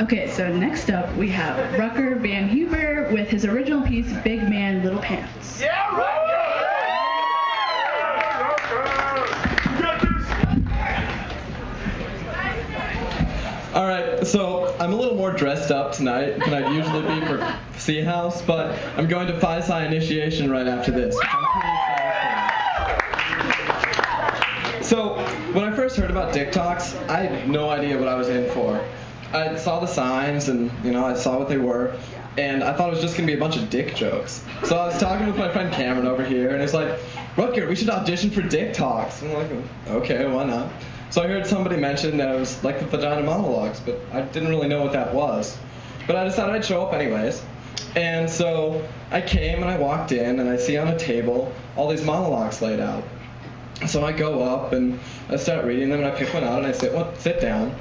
Okay, so next up we have Rutger Van Huber with his original piece, Big Man, Little Pants. Yeah, Rutger! All right, so I'm a little more dressed up tonight than I'd usually be for C House, but I'm going to Phi Psi initiation right after this, which I'm pretty excited for. So when I first heard about Dick Talks, I had no idea what I was in for. I saw the signs and, I saw what they were, and I thought it was just going to be a bunch of dick jokes. So I was talking with my friend Cameron over here, and he's like, Rutger, we should audition for Dick Talks. I'm like, okay, why not? So I heard somebody mention that it was like the Vagina Monologues, but I didn't really know what that was. But I decided I'd show up anyways. And so I came and I walked in and I see on a table all these monologues laid out. So I go up and I start reading them and I pick one out and I sit down.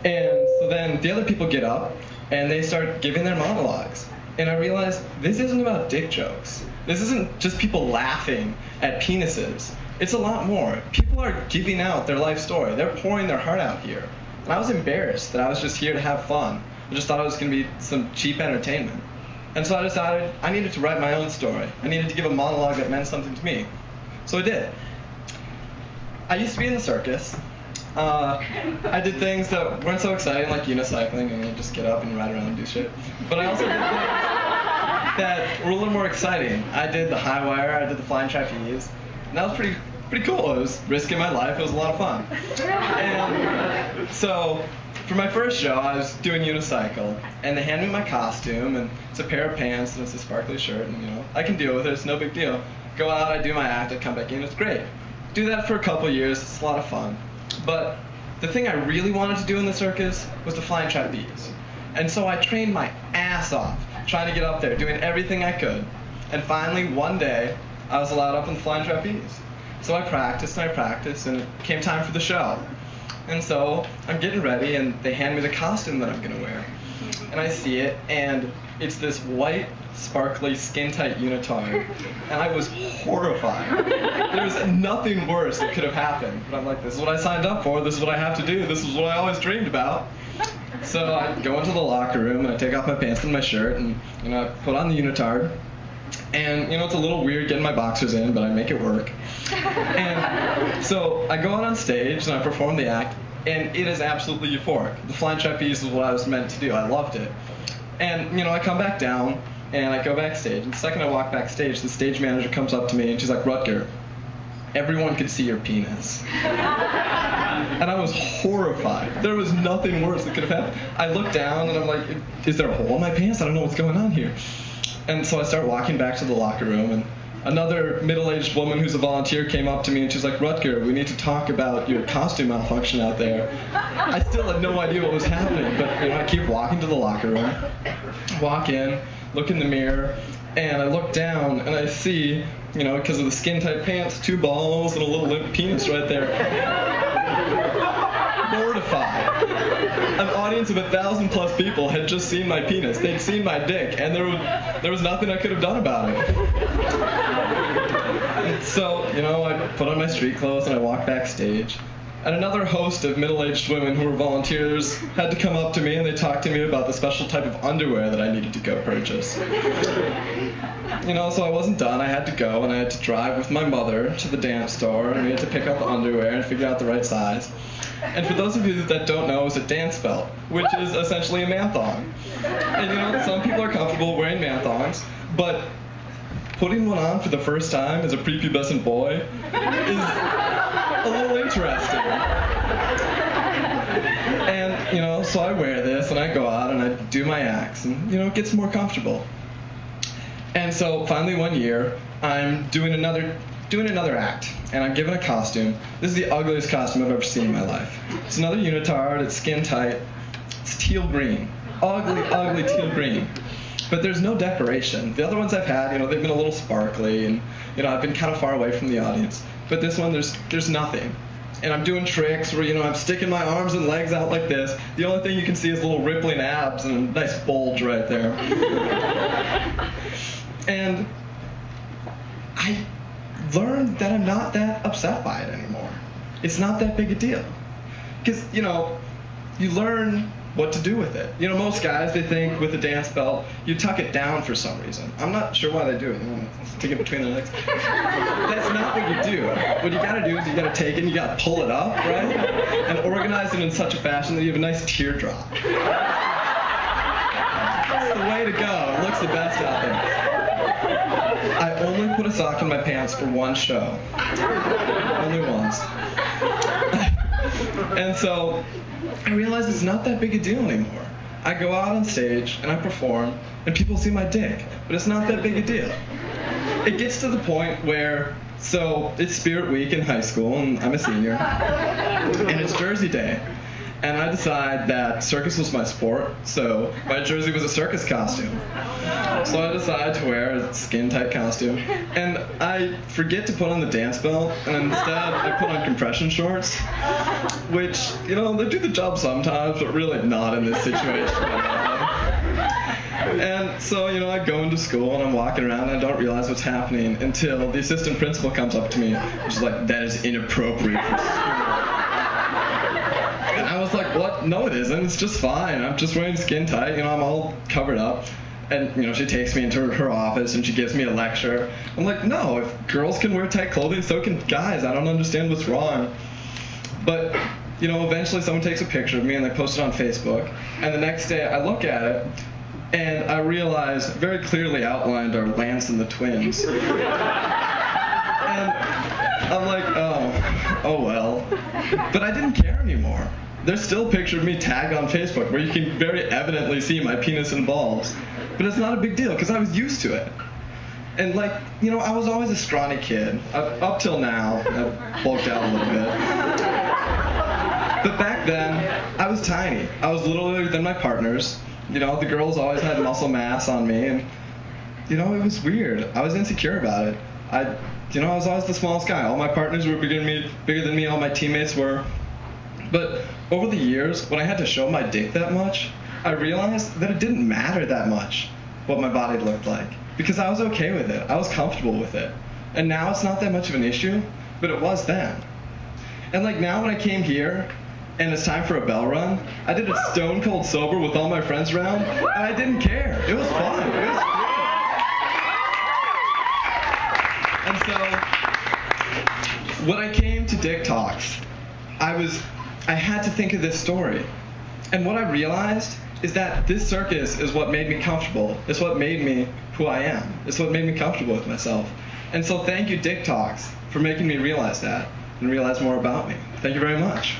And so then the other people get up and they start giving their monologues. And I realized this isn't about dick jokes. This isn't just people laughing at penises. It's a lot more. People are giving out their life story. They're pouring their heart out here. And I was embarrassed that I was just here to have fun. I just thought it was going to be some cheap entertainment. And so I decided I needed to write my own story. I needed to give a monologue that meant something to me. So I did. I used to be in the circus. I did things that weren't so exciting, like unicycling, and you just get up and ride around and do shit. But I also did things that were a little more exciting. I did the high wire, I did the flying trapeze. And that was pretty cool. It was risking my life. It was a lot of fun. And so for my first show, I was doing unicycle, and they handed me my costume, and it's a pair of pants, and it's a sparkly shirt, and I can deal with it. It's no big deal. Go out, I do my act, I come back in. It's great. Do that for a couple years. It's a lot of fun. But the thing I really wanted to do in the circus was the flying trapeze. And so I trained my ass off, trying to get up there, doing everything I could. And finally, one day, I was allowed up on the flying trapeze. So I practiced, and it came time for the show. And so I'm getting ready, and they hand me the costume that I'm going to wear. And I see it, and it's this white, sparkly, skin-tight unitard. And I was horrified. There was nothing worse that could have happened. But I'm like, this is what I signed up for. This is what I have to do. This is what I always dreamed about. So I go into the locker room, and I take off my pants and my shirt, and I put on the unitard. And, it's a little weird getting my boxers in, but I make it work. And so I go out on stage, and I perform the act, and it is absolutely euphoric. The flying trapeze is what I was meant to do. I loved it. And, I come back down, and I go backstage. And the second I walk backstage, the stage manager comes up to me, and she's like, Rutger, everyone could see your penis. And I was horrified. There was nothing worse that could have happened. I look down, and I'm like, is there a hole in my pants? I don't know what's going on here. And so I start walking back to the locker room, and another middle-aged woman who's a volunteer came up to me, and she's like, Rutger, we need to talk about your costume malfunction out there. I still had no idea what was happening, but I keep walking to the locker room, walk in, look in the mirror, and I look down, and I see, because of the skin-tight pants, 2 balls and a little limp penis right there. Mortified. An audience of 1,000+ people had just seen my penis. They'd seen my dick, and there was nothing I could have done about it. And so, I put on my street clothes and I walked backstage. And another host of middle-aged women who were volunteers had to come up to me and they talked to me about the special type of underwear that I needed to go purchase. So I wasn't done. I had to go, and I had to drive with my mother to the dance store, and we had to pick out the underwear and figure out the right size. And for those of you that don't know, it's a dance belt, which is essentially a man-thong. And some people are comfortable wearing man-thongs, but putting one on for the first time as a prepubescent boy is a little interesting. And, so I wear this, and I go out, and I do my acts, and, it gets more comfortable. And so finally one year, I'm doing another act, and I'm given a costume. This is the ugliest costume I've ever seen in my life. It's another unitard, it's skin tight, it's teal green. Ugly, ugly teal green. But there's no decoration. The other ones I've had, they've been a little sparkly, and, I've been kind of far away from the audience. But this one, there's nothing. And I'm doing tricks where, I'm sticking my arms and legs out like this. The only thing you can see is little rippling abs and a nice bulge right there. And I learned that I'm not that upset by it anymore. It's not that big a deal. Because, you learn what to do with it. You know, most guys, they think with a dance belt, you tuck it down for some reason. I'm not sure why they do it. You know, stick it between the legs. That's not what you do. What you gotta do is you gotta take it and you gotta pull it up, right? And organize it in such a fashion that you have a nice teardrop. That's the way to go. It looks the best out there. I only put a sock in my pants for one show. Only once. And so I realized it's not that big a deal anymore. I go out on stage and I perform and people see my dick, but it's not that big a deal. It gets to the point where, so it's Spirit Week in high school and I'm a senior, and it's Jersey Day. And I decide that circus was my sport, so my jersey was a circus costume. So I decide to wear a skin-tight costume, and I forget to put on the dance belt, and instead I put on compression shorts, which, you know, they do the job sometimes, but really not in this situation. And so, you know, I go into school and I'm walking around and I don't realize what's happening until the assistant principal comes up to me, which is like, that is inappropriate for school. And I was like, what? No, it isn't. It's just fine. I'm just wearing skin tight. You know, I'm all covered up. And, you know, she takes me into her office and she gives me a lecture. I'm like, no, if girls can wear tight clothing, so can guys. I don't understand what's wrong. But, you know, eventually someone takes a picture of me and they post it on Facebook. And the next day I look at it and I realize very clearly outlined are Lance and the twins. And I'm like, oh well. But I didn't care anymore. There's still a picture of me tagged on Facebook where you can very evidently see my penis and balls. But it's not a big deal because I was used to it. And like, you know, I was always a scrawny kid. Up till now, I've bulked out a little bit. But back then, I was tiny. I was littler than my partners. You know, the girls always had muscle mass on me. And, you know, it was weird. I was insecure about it. I was always the smallest guy. All my partners were bigger than me. All my teammates were. But over the years, when I had to show my dick that much, I realized that it didn't matter that much what my body looked like. Because I was okay with it. I was comfortable with it. And now it's not that much of an issue, but it was then. And like now when I came here, and it's time for a bell run, I did it stone cold sober with all my friends around, and I didn't care. It was fun. It was great. And so, when I came to Dick Talks, I had to think of this story. And what I realized is that this circus is what made me comfortable. It's what made me who I am. It's what made me comfortable with myself. And so thank you, Dick Talks, for making me realize that and realize more about me. Thank you very much.